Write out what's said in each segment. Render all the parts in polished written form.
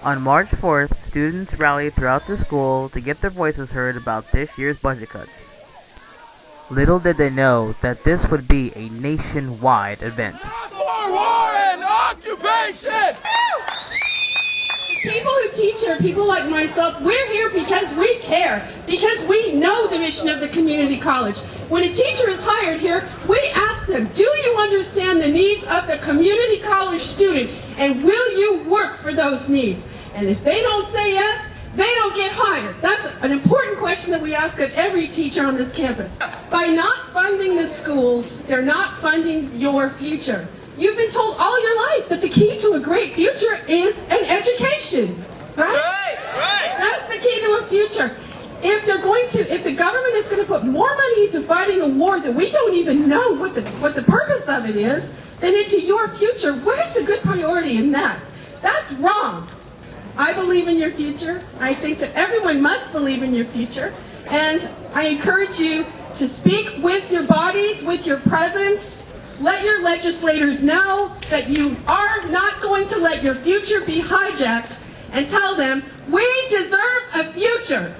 On March 4th, students rallied throughout the school to get their voices heard about this year's budget cuts. Little did they know that this would be a nationwide event. For war and occupation! People who teach here, people like myself, we're here because we care, because we know the mission of the community college. When a teacher is hired here, we ask them, do you understand the needs of the community college student, and will you work for those needs? And if they don't say yes, they don't get hired. That's an important question that we ask of every teacher on this campus. By not funding the schools, they're not funding your future. You've been told all your life that the key to a great future is an education, right? Right. That's the key to a future. If the government is going to put more money into fighting a war that we don't even know what the purpose of it is, then into your future, where's the good priority in that? That's wrong. I believe in your future. I think that everyone must believe in your future. And I encourage you to speak with your bodies, with your presence. Let your legislators know that you are not going to let your future be hijacked, and tell them, we deserve a future.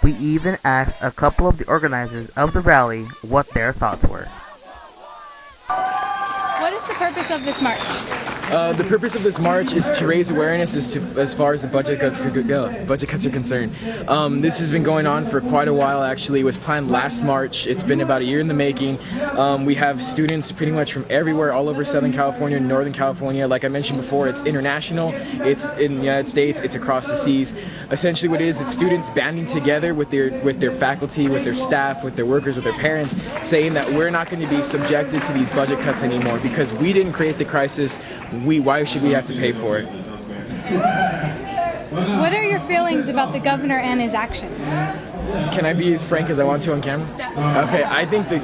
We even asked a couple of the organizers of the rally what their thoughts were. What is the purpose of this march? The purpose of this march is to raise awareness as far as the budget cuts are concerned. This has been going on for quite a while, actually. It was planned last March. It's been about a year in the making. We have students pretty much from everywhere, all over Southern California, Northern California. Like I mentioned before, it's international, it's in the United States, it's across the seas. Essentially what it is, it's students banding together with their faculty, with their staff, with their workers, with their parents, saying that we're not going to be subjected to these budget cuts anymore because we didn't create the crisis. Why should we have to pay for it? What are your feelings about the governor and his actions? Can I be as frank as I want to on camera? Okay, I think the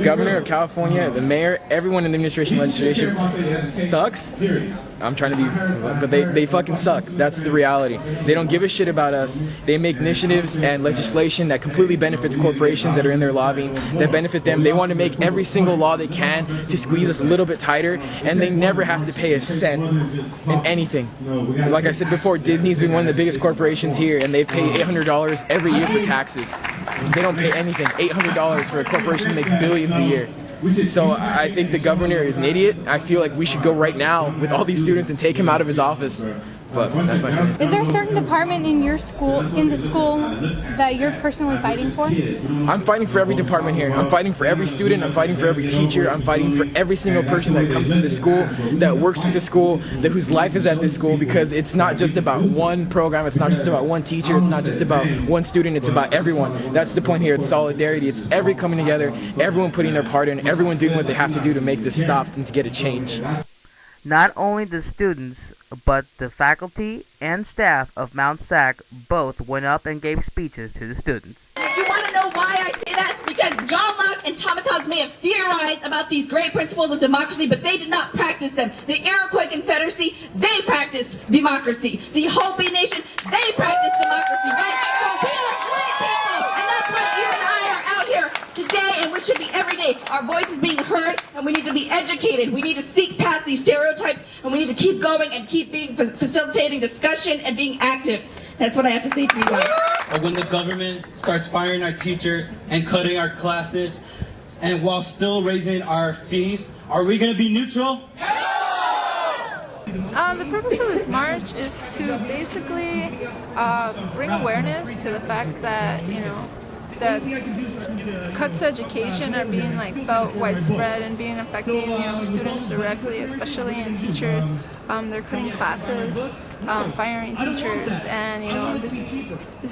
governor of California, the mayor, everyone in the administration legislation sucks. I'm trying to be, but they fucking suck. That's the reality. They don't give a shit about us. They make initiatives and legislation that completely benefits corporations that are in their lobbying, that benefit them. They want to make every single law they can to squeeze us a little bit tighter, and they never have to pay a cent in anything. Like I said before, Disney's been one of the biggest corporations here, and they pay $800 every year for taxes. They don't pay anything. $800 for a corporation that makes billions a year. So I think the governor is an idiot. I feel like we should go right now with all these students and take him out of his office. But that's my feeling. Is there a certain department in your school, that you're personally fighting for? I'm fighting for every department here. I'm fighting for every student. I'm fighting for every teacher. I'm fighting for every single person that comes to the school, that works at the school, whose life is at this school, because it's not just about one program. It's not just about one teacher. It's not just about one student. It's about everyone. That's the point here. It's solidarity. It's everyone coming together, everyone putting their part in, everyone doing what they have to do to make this stop and to get a change. Not only the students, but the faculty and staff of Mount SAC both went up and gave speeches to the students. You want to know why I say that? Because John Locke and Thomas Hobbes may have theorized about these great principles of democracy, but they did not practice them. The Iroquois Confederacy, they practiced democracy. The Hopi Nation, they practiced democracy, right? So we are free people, and that's why you and I are out here today, and we should be every day. Our voice is being heard, and we need to be educated. We need to seek past these stereotypes, and we need to keep going and keep being facilitating discussion and being active. That's what I have to say to you guys. When the government starts firing our teachers and cutting our classes, and while still raising our fees, are we going to be neutral? The purpose of this march is to basically bring awareness to the fact that, that cuts to education are being felt widespread and being affecting students directly, especially in teachers. They're cutting classes, firing teachers, and this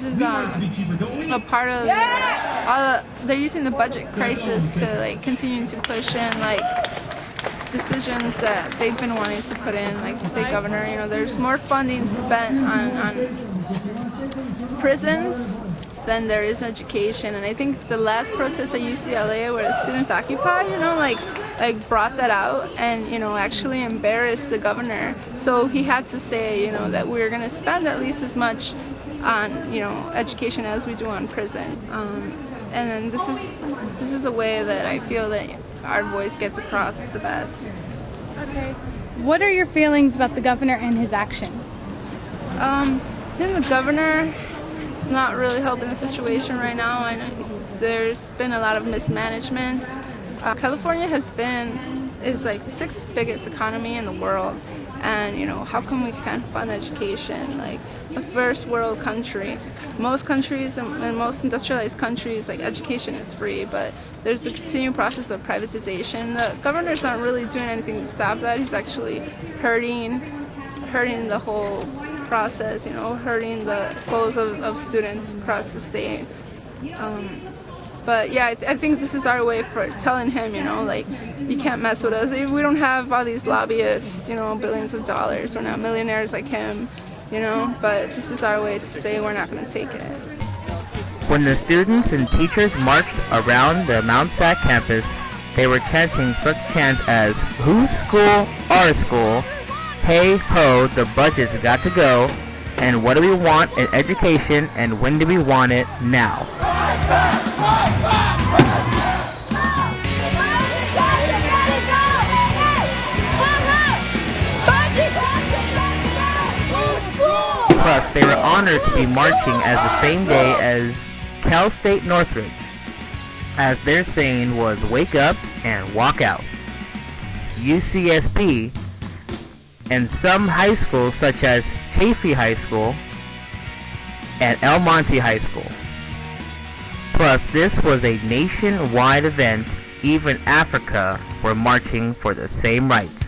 is a part of they're using the budget crisis to continue to push in decisions that they've been wanting to put in, like the state governor. There's more funding spent on prisons than there is education, and I think the last protest at UCLA where the students occupy, brought that out and actually embarrassed the governor. So he had to say, that we're going to spend at least as much on education as we do on prison. And then this is a way that I feel that our voice gets across the best. Okay. What are your feelings about the governor and his actions? I think the governor is not really helping the situation right now. I know there's been a lot of mismanagement. California is like the 6th biggest economy in the world, and how come we can't fund education? Like a first world country. Most countries and most industrialized countries, like education is free, but there's a continuing process of privatization. The governor's not really doing anything to stop that. He's actually hurting the whole process, hurting the goals of students across the state. But yeah, I think this is our way for telling him, like, you can't mess with us. We don't have all these lobbyists, billions of dollars. We're not millionaires like him, but this is our way to say we're not going to take it. When the students and teachers marched around the Mount SAC campus, they were chanting such chants as, "Whose school? Our school," "Hey ho, the budget's got to go," and "What do we want in education, and when do we want it? Now." Plus, they were honored to be marching as the same day as Cal State Northridge, as their saying was "Wake up and walk out." UCSB and some high schools such as Chaffey High School and El Monte High School. Plus, this was a nationwide event. Even Africa were marching for the same rights.